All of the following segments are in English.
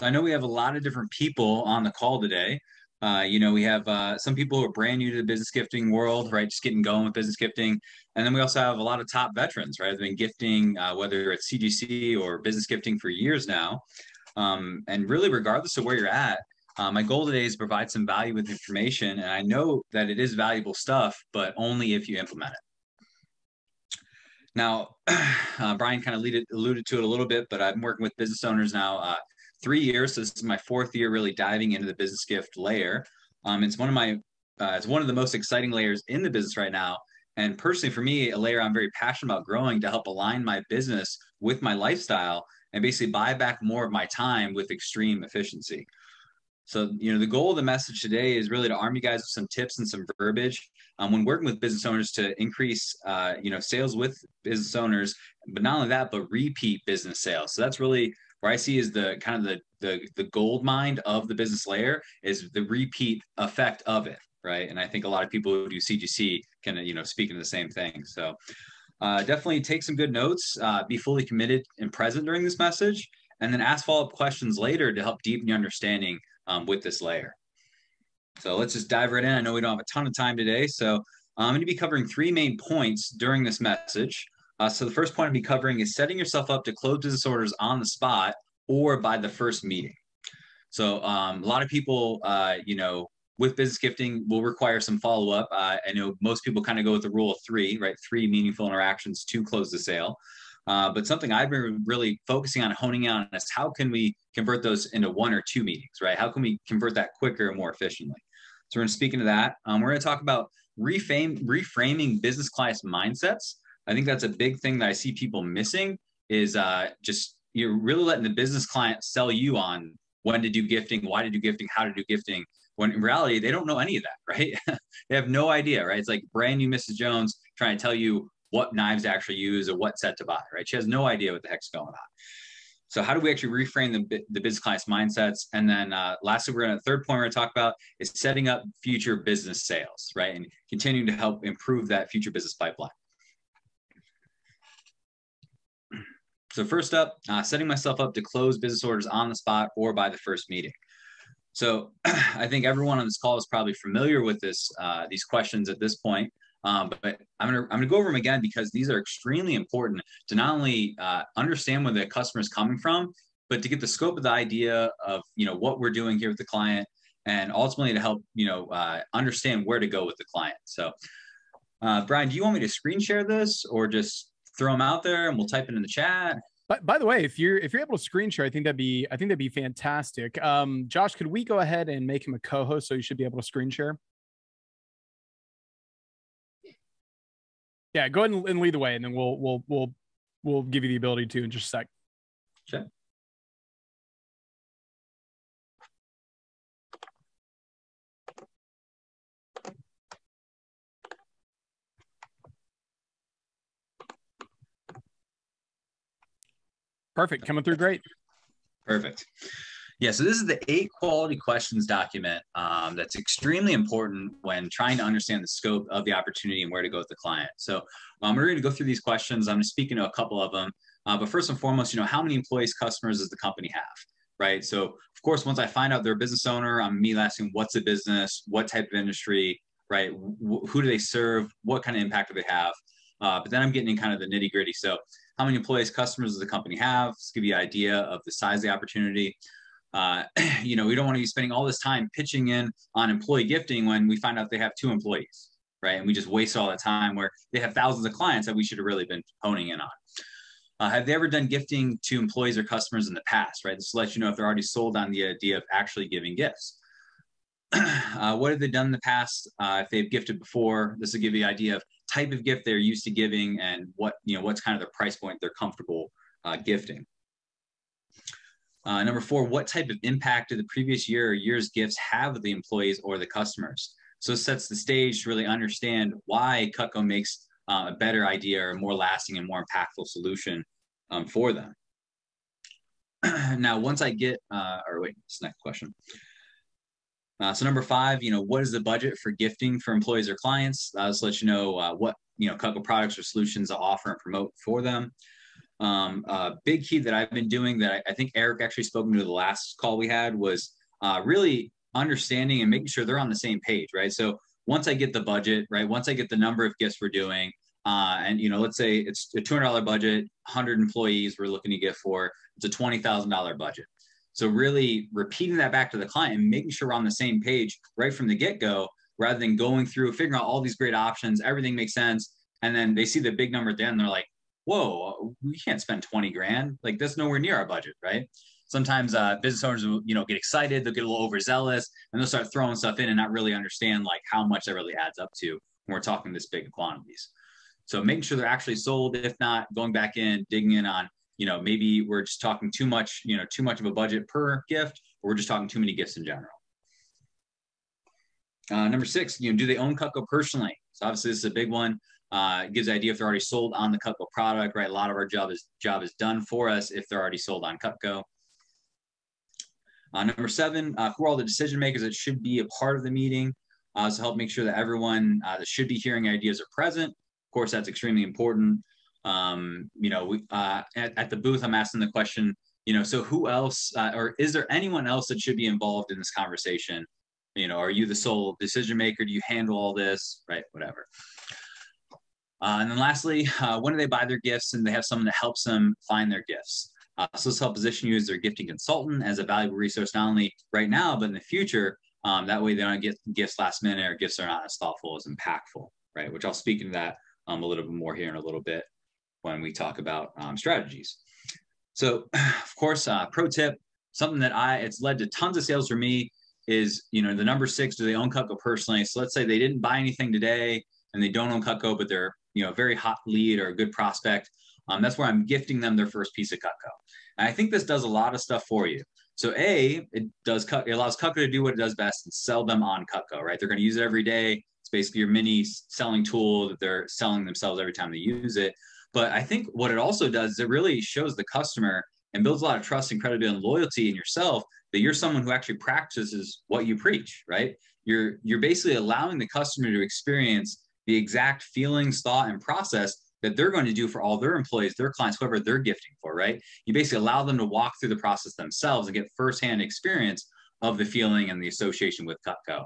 I know we have a lot of different people on the call today. We have some people who are brand new to the business gifting world, right? Just getting going with business gifting. And then we also have a lot of top veterans, right? They've been gifting, whether it's CGC or business gifting for years now. And really, regardless of where you're at, my goal today is to provide some value with information. And I know that it is valuable stuff, but only if you implement it. Now, Brian kind of alluded to it a little bit, but I've been working with business owners now 3 years. So this is my 4th year really diving into the business gift layer. It's one of the most exciting layers in the business right now. And personally, for me, a layer I'm very passionate about growing to help align my business with my lifestyle and basically buy back more of my time with extreme efficiency. So, the goal of the message today is really to arm you guys with some tips and some verbiage when working with business owners to increase, sales with business owners, but not only that, but repeat business sales. So that's really where I see is the kind of the gold mine of the business layer is the repeat effect of it, right? And I think a lot of people who do CGC can, speak into the same thing. So definitely take some good notes, be fully committed and present during this message, and then ask follow-up questions later to help deepen your understanding with this layer. So let's just dive right in. I know we don't have a ton of time today, so I'm going to be covering 3 main points during this message. So the first point I'll be covering is setting yourself up to close business orders on the spot or by the first meeting. So a lot of people, with business gifting will require some follow-up. I know most people kind of go with the rule of 3, right? 3 meaningful interactions to close the sale. But something I've been really focusing on honing on is how can we convert those into 1 or 2 meetings, right? How can we convert that quicker and more efficiently? So we're going to speak into that. We're going to talk about reframing business class mindsets. I think that's a big thing that I see people missing is just you're really letting the business client sell you on when to do gifting, why to do gifting, how to do gifting, when in reality, they don't know any of that, right? They have no idea, right? It's like brand new Mrs. Jones trying to tell you what knives to actually use or what set to buy, right? She has no idea what the heck's going on. So how do we actually reframe the business class mindsets? And then lastly, the third point we're gonna talk about is setting up future business sales, right? And continuing to help improve that future business pipeline. So first up, setting myself up to close business orders on the spot or by the first meeting. So I think everyone on this call is probably familiar with these questions at this point. But I'm gonna go over them again because these are extremely important to not only understand where the customer is coming from, but to get the scope of the idea of what we're doing here with the client, and ultimately to help understand where to go with the client. So, Brian, do you want me to screen share this or just throw them out there and we'll type it in the chat? By the way, if you're able to screen share, I think that'd be fantastic. Josh, could we go ahead and make him a co-host so you should be able to screen share? Yeah, go ahead and lead the way, and then we'll give you the ability to in just a sec. Sure. Perfect. Coming through great. Perfect. Yeah, so this is the 8 quality questions document that's extremely important when trying to understand the scope of the opportunity and where to go with the client. So we're going to go through these questions. I'm going to speak into a couple of them. But first and foremost, how many employees, customers does the company have, right? So of course, once I find out they're a business owner, I'm immediately asking what's the business, what type of industry, right? Who do they serve? What kind of impact do they have? But then I'm getting in kind of the nitty gritty. So how many employees, customers does the company have? Let's give you an idea of the size of the opportunity. We don't want to be spending all this time pitching in on employee gifting when we find out they have 2 employees, right? And we just waste all that time where they have thousands of clients that we should have really been honing in on. Have they ever done gifting to employees or customers in the past, right? This lets you know if they're already sold on the idea of actually giving gifts. What have they done in the past? If they've gifted before, this will give you an idea of type of gift they're used to giving and what's kind of the price point they're comfortable gifting. Number 4, what type of impact did the previous year or year's gifts have with the employees or the customers? So it sets the stage to really understand why Cutco makes a better idea or a more lasting and more impactful solution for them. Now, once I get, this next question. So number 5, what is the budget for gifting for employees or clients? This lets you know what Cutco products or solutions to offer and promote for them. A big key that I've been doing that I think Eric actually spoke to the last call we had was really understanding and making sure they're on the same page, right? So once I get the budget, right, once I get the number of gifts we're doing, and let's say it's a $200 budget, 100 employees we're looking to gift for, it's a $20,000 budget. So really repeating that back to the client and making sure we're on the same page right from the get-go, rather than going through, figuring out all these great options, everything makes sense. And then they see the big number at the end, they're like, whoa, we can't spend 20 grand. Like that's nowhere near our budget, right? Sometimes business owners will, get excited, they'll get a little overzealous, and they'll start throwing stuff in and not really understand like how much that really adds up to when we're talking this big quantities. So making sure they're actually sold, if not going back in, digging in on, maybe we're just talking too much of a budget per gift, or we're just talking too many gifts in general. Number 6, do they own Cutco personally? So obviously this is a big one. It gives the idea if they're already sold on the Cutco product, right? A lot of our job is done for us if they're already sold on Cutco. Number 7, who are all the decision makers that should be a part of the meeting? So help make sure that everyone that should be hearing ideas are present. Of course, that's extremely important. At the booth, I'm asking the question, so who else, or is there anyone else that should be involved in this conversation? Are you the sole decision maker? Do you handle all this, right? Whatever. And then lastly, when do they buy their gifts and they have someone that helps them find their gifts? So this helps position you as their gifting consultant, as a valuable resource, not only right now, but in the future. That way they don't get gifts last minute, or gifts are not as thoughtful, as impactful, right? Which I'll speak into that a little bit more here in a little bit when we talk about strategies. So of course, pro tip, something that it's led to tons of sales for me is, the number 6, do they own Cutco personally? So let's say they didn't buy anything today and they don't own Cutco, but they're, a very hot lead or a good prospect. That's where I'm gifting them their first piece of Cutco. And I think this does a lot of stuff for you. So it allows Cutco to do what it does best and sell them on Cutco, right? They're going to use it every day. It's basically your mini selling tool that they're selling themselves every time they use it. But I think what it also does is it really shows the customer and builds a lot of trust and credibility and loyalty in yourself, that you're someone who actually practices what you preach, right? You're basically allowing the customer to experience the exact feelings, thought, and process that they're going to do for all their employees, their clients, whoever they're gifting for, right? You basically allow them to walk through the process themselves and get firsthand experience of the feeling and the association with Cutco.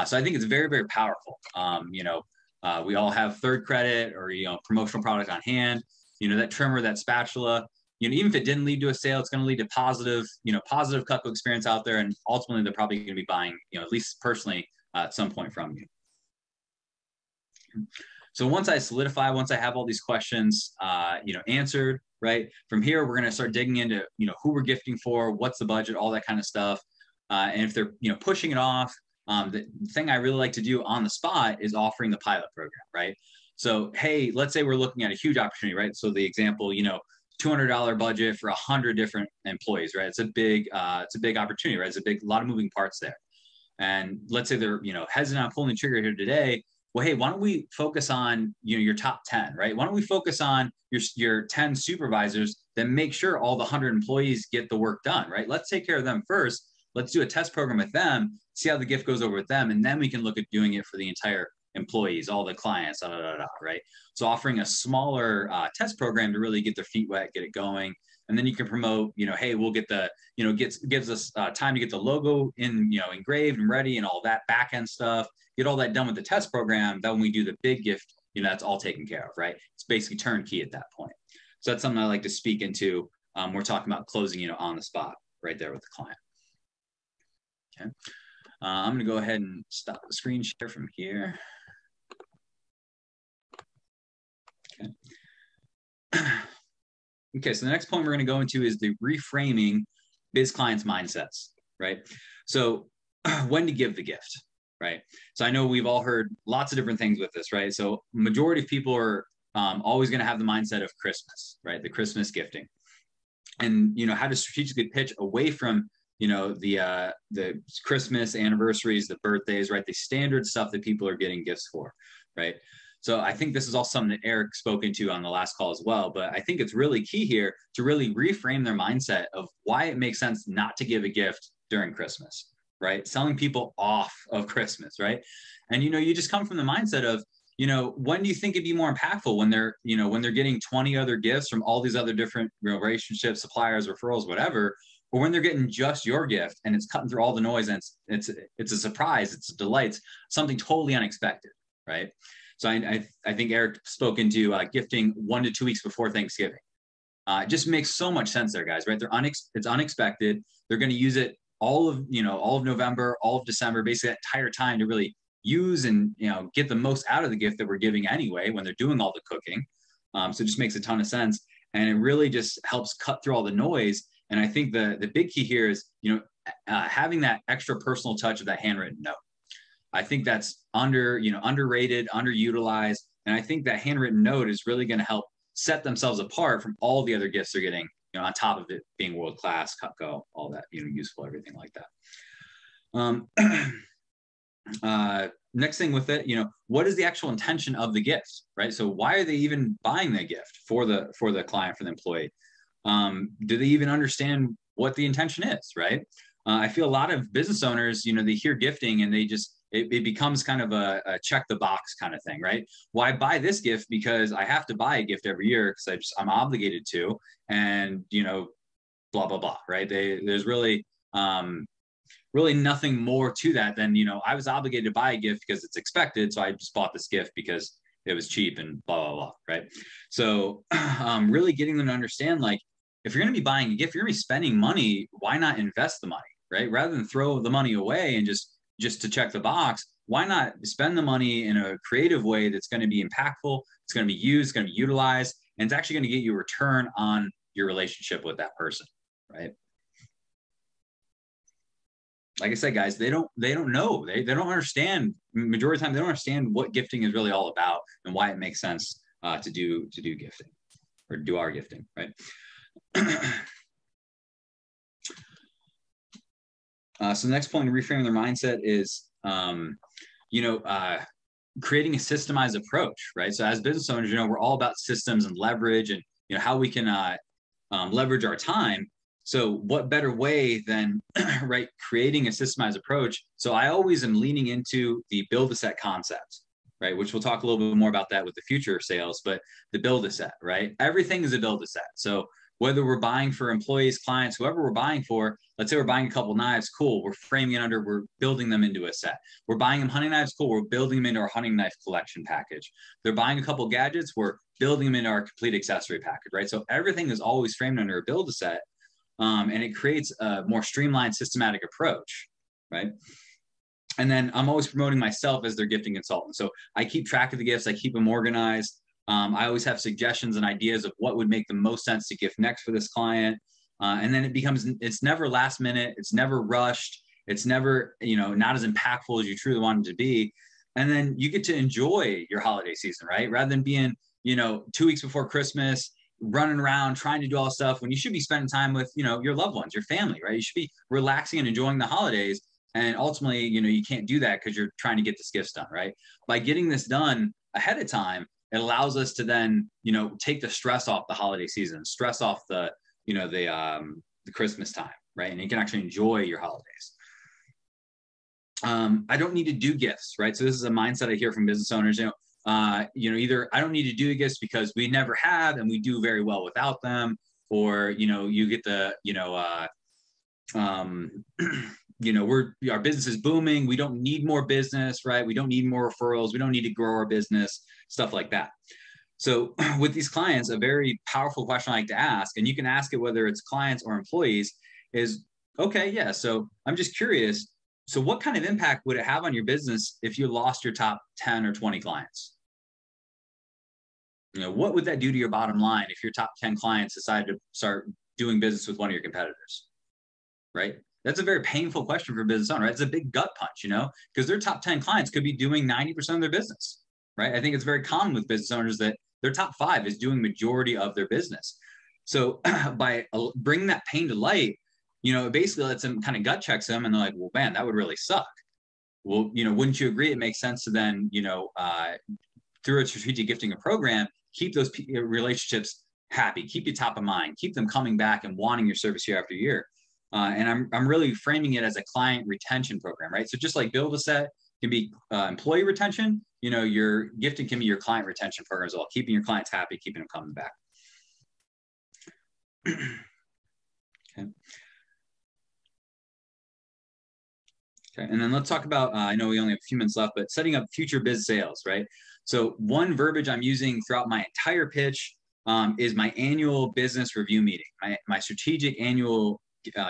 So I think it's very, very powerful. We all have third credit or, promotional product on hand, that trimmer, that spatula, even if it didn't lead to a sale, it's going to lead to positive Cutco experience out there. And ultimately they're probably going to be buying, at least personally at some point from you. So once I have all these questions, answered, right? From here, we're going to start digging into, who we're gifting for, what's the budget, all that kind of stuff. And if they're, pushing it off, the thing I really like to do on the spot is offering the pilot program, right? So, hey, let's say we're looking at a huge opportunity, right? So the example, $200 budget for 100 different employees, right? It's a big opportunity, right? It's a lot of moving parts there. And let's say they're, hesitant on pulling the trigger here today. Well, hey, why don't we focus on, your top 10, right? Why don't we focus on your 10 supervisors that make sure all the 100 employees get the work done, right? Let's take care of them first. Let's do a test program with them, see how the gift goes over with them, and then we can look at doing it for the entire employees, all the clients, right? So offering a smaller test program to really get their feet wet, get it going. And then you can promote, hey, we'll get the, gives us time to get the logo engraved and ready and all that back end stuff, get all that done with the test program. Then when we do the big gift, that's all taken care of, right? It's basically turnkey at that point. So that's something I like to speak into. We're talking about closing, on the spot right there with the client. Okay. I'm going to go ahead and stop the screen share from here. Okay. Okay, so the next point we're going to go into is the reframing biz clients' mindsets, right? So when to give the gift, right? So I know we've all heard lots of different things with this, right? So majority of people are always going to have the mindset of Christmas, right? The Christmas gifting. And, how to strategically pitch away from, the Christmas anniversaries, the birthdays, right? The standard stuff that people are getting gifts for, right? So I think this is also something that Eric spoke into on the last call as well. But I think it's really key here to really reframe their mindset of why it makes sense not to give a gift during Christmas, right? Selling people off of Christmas, right? And, you just come from the mindset of, when do you think it'd be more impactful, when they're getting 20 other gifts from all these other different relationships, suppliers, referrals, whatever, or when they're getting just your gift and it's cutting through all the noise and it's a surprise, it's a delight, it's something totally unexpected, right? So I think Eric spoke into gifting 1 to 2 weeks before Thanksgiving. It just makes so much sense there, guys, right? It's unexpected. They're going to use it all of November, all of December, basically that entire time to really use and get the most out of the gift that we're giving anyway when they're doing all the cooking. So it just makes a ton of sense, and it really just helps cut through all the noise. And I think the big key here is having that extra personal touch of that handwritten note. I think that's underrated, underutilized, and I think that handwritten note is really going to help set themselves apart from all the other gifts they're getting. On top of it being world class, Cutco, all that useful, everything like that. Next thing with it, what is the actual intention of the gift, right? So why are they even buying the gift for the client, for the employee? Do they even understand what the intention is, right? I feel a lot of business owners, they hear gifting and they just, it becomes kind of a check the box kind of thing, right? Why buy this gift? Because I have to buy a gift every year because I'm obligated to, and blah blah blah, right? There's really nothing more to that than I was obligated to buy a gift because it's expected, so I just bought this gift because it was cheap and blah blah blah, right? So really getting them to understand, like, if you're going to be buying a gift, you're going to be spending money, why not invest the money, right? Rather than throw the money away and just to check the box, why not spend the money in a creative way that's going to be impactful, it's going to be used, it's going to be utilized, and it's actually going to get you a return on your relationship with that person, right? Like I said, guys, they don't know. They don't understand. Majority of the time, they don't understand what gifting is really all about and why it makes sense to do gifting or do our gifting, right? So the next point in reframing their mindset is, creating a systemized approach, right? So as business owners, we're all about systems and leverage and, how we can leverage our time. So what better way than, right, creating a systemized approach? So I always am leaning into the build a set concept, right? Which we'll talk a little bit more about that with the future sales, but the build a set, right? Everything is a build a set. So whether we're buying for employees, clients, whoever we're buying for, let's say we're buying a couple knives, cool. We're framing it under, we're building them into a set. We're buying them hunting knives, cool. We're building them into our hunting knife collection package. They're buying a couple gadgets, we're building them into our complete accessory package, right? So everything is always framed under a build a set, and it creates a more streamlined, systematic approach, right? And then I'm always promoting myself as their gifting consultant. So I keep track of the gifts, I keep them organized. I always have suggestions and ideas of what would make the most sense to gift next for this client. And then it's never last minute. It's never rushed. It's never, not as impactful as you truly want it to be. And then you get to enjoy your holiday season, right? Rather than being, 2 weeks before Christmas, running around, trying to do all this stuff when you should be spending time with, your loved ones, your family, right? You should be relaxing and enjoying the holidays. And ultimately, you can't do that because you're trying to get this gifts done, right? By getting this done ahead of time, it allows us to then, take the stress off the holiday season, stress off the Christmas time, right? And you can actually enjoy your holidays. I don't need to do gifts, right? So this is a mindset I hear from business owners, either I don't need to do gifts because we never have and we do very well without them, or, you get the, our business is booming. We don't need more business, right? We don't need more referrals. We don't need to grow our business, stuff like that. So with these clients, a very powerful question I like to ask, and you can ask it whether it's clients or employees, is, okay, yeah, so I'm just curious. So what kind of impact would it have on your business if you lost your top 10 or 20 clients? What would that do to your bottom line if your top 10 clients decided to start doing business with one of your competitors, right? That's a very painful question for a business owner, right? It's a big gut punch, because their top 10 clients could be doing 90% of their business, right? I think it's very common with business owners that their top 5 is doing majority of their business. So by bringing that pain to light, it basically lets them kind of gut checks them, and they're like, well, man, that would really suck. Well, wouldn't you agree? It makes sense to then, through a strategic gifting program, keep those relationships happy, keep you top of mind, keep them coming back and wanting your service year after year. And I'm really framing it as a client retention program, right? So just like build a set, can be employee retention. Your gifting can be your client retention program as well, keeping your clients happy, keeping them coming back. Okay. Okay, and then let's talk about, I know we only have a few minutes left, but setting up future biz sales, right? So one verbiage I'm using throughout my entire pitch is my annual business review meeting, my strategic annual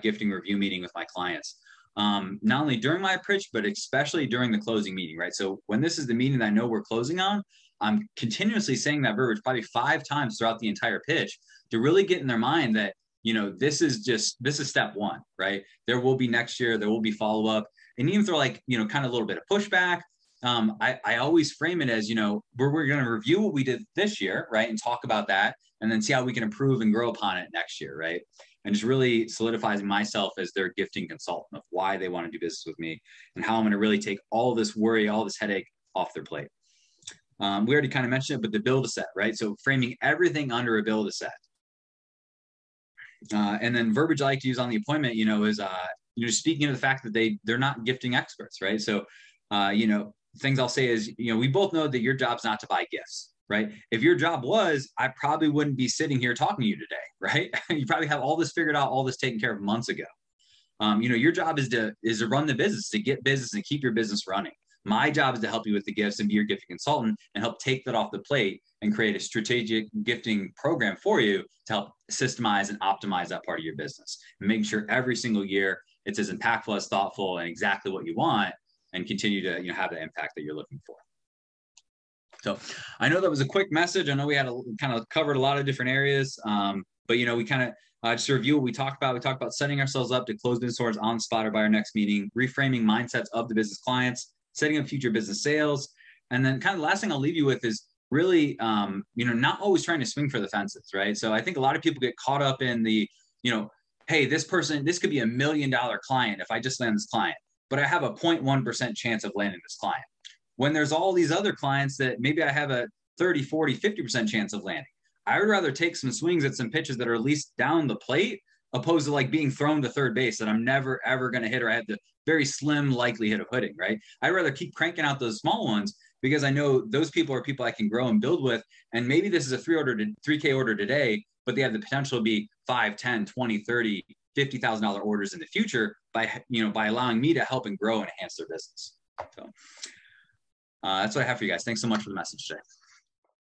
gifting review meeting with my clients. Not only during my pitch, but especially during the closing meeting, right? So when this is the meeting that I know we're closing on, I'm continuously saying that verbiage probably 5 times throughout the entire pitch to really get in their mind that, this is step one, right? There will be next year, there will be follow-up. And even if they're like, kind of a little bit of pushback, I always frame it as, we're going to review what we did this year, right? And talk about that and then see how we can improve and grow upon it next year, right? And just really solidifying myself as their gifting consultant of why they want to do business with me and how I'm going to really take all this worry, all this headache off their plate. We already kind of mentioned it, but the build a set, right? So framing everything under a build a set. And then verbiage I like to use on the appointment, is, speaking of the fact that they're not gifting experts, right? So, things I'll say is, we both know that your job's not to buy gifts, right? If your job was, I probably wouldn't be sitting here talking to you today, right? You probably have all this figured out, all this taken care of months ago. Your job is to run the business, to get business and keep your business running. My job is to help you with the gifts and be your gifting consultant and help take that off the plate and create a strategic gifting program for you to help systemize and optimize that part of your business and making sure every single year it's as impactful, as thoughtful, and exactly what you want, and continue to have the impact that you're looking for. So I know that was a quick message. I know we had kind of covered a lot of different areas, but we kind of just to review what we talked about. We talked about setting ourselves up to close business orders on the spot or by our next meeting, reframing mindsets of the business clients, setting up future business sales, and then kind of the last thing I'll leave you with is really, not always trying to swing for the fences, right? So I think a lot of people get caught up in the, hey, this could be $1 million client if I just land this client, but I have a 0.1% chance of landing this client. When there's all these other clients that maybe I have a 30, 40, 50% chance of landing. I would rather take some swings at some pitches that are at least down the plate, opposed to like being thrown to third base that I'm never, ever going to hit, or I have the very slim likelihood of hitting, right? I'd rather keep cranking out those small ones because I know those people are people I can grow and build with. And maybe this is a 3K order today, but they have the potential to be 5, 10, 20, 30, $50,000 orders in the future by allowing me to help and grow and enhance their business. So that's what I have for you guys. Thanks so much for the message today.